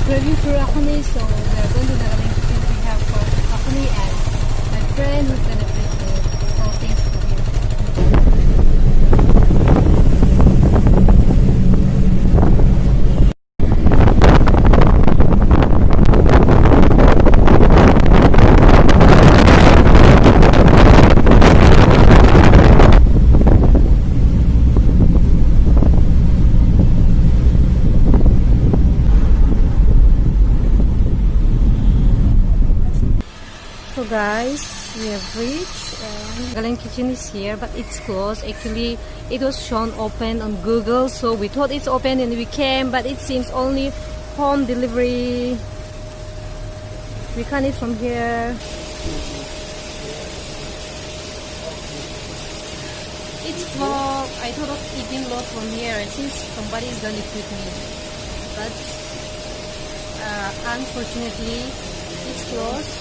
review for Akuni, so we're going to Nagaling because we have for Akuni and my friend who's gonna treat me all things to him. So guys, we have reached and Galing Kitchen is here, but it's closed. Actually, it was shown open on Google, so we thought it's open and we came, but it seems only home delivery. We can't eat from here. It's closed. I thought of eating lot from here since somebody is gonna treat me, but unfortunately, it's closed.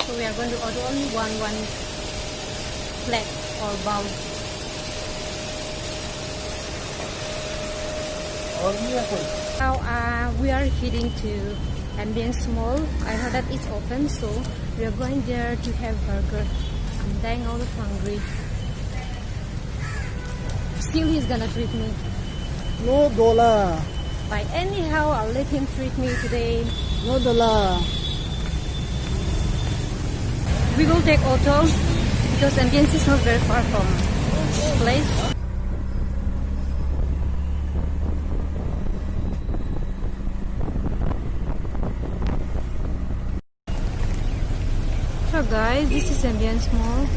So we are going to order only one plate or bowl. Now we are heading to Ambience Mall. I heard that it's open, so we are going there to have burger. I'm dying out of hungry. Still he's gonna treat me. No dollar. But anyhow, I'll let him treat me today. No dollar. We will take auto because Ambience is not very far from this place. So guys, this is Ambience Mall.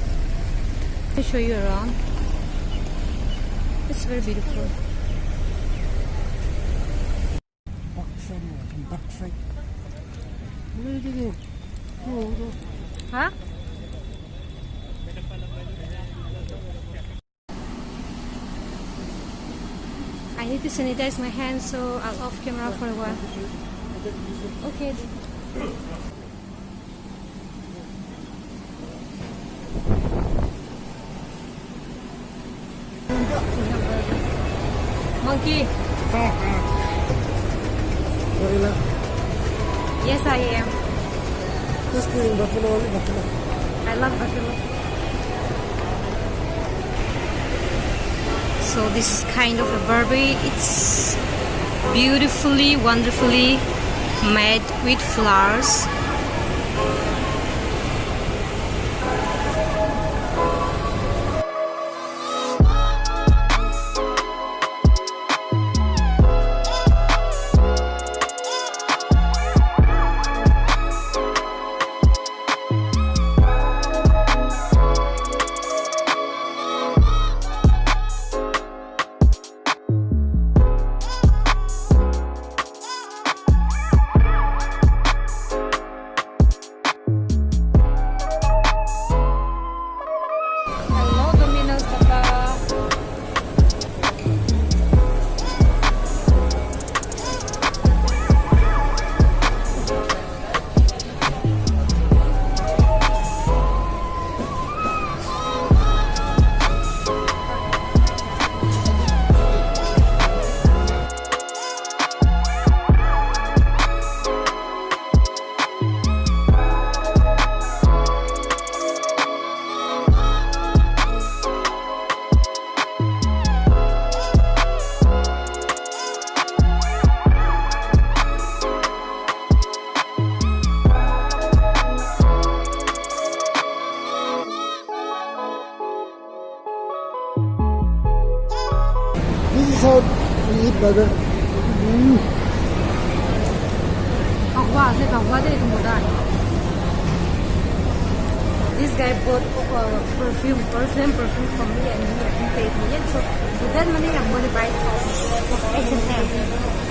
I'll show you around. It's very beautiful. Backside. Huh? I need to sanitize my hands, so I'll off camera for a while. Okay. Monkey. Sorry lah. Yes, I am. Just kidding, buffalo. I love buffalo. So this is kind of a Barbie. It's beautifully, wonderfully made with flowers. This is how we eat burger. This guy bought perfume from me and he hasn't paid me yet. So with that money, I'm going to buy it from H&M.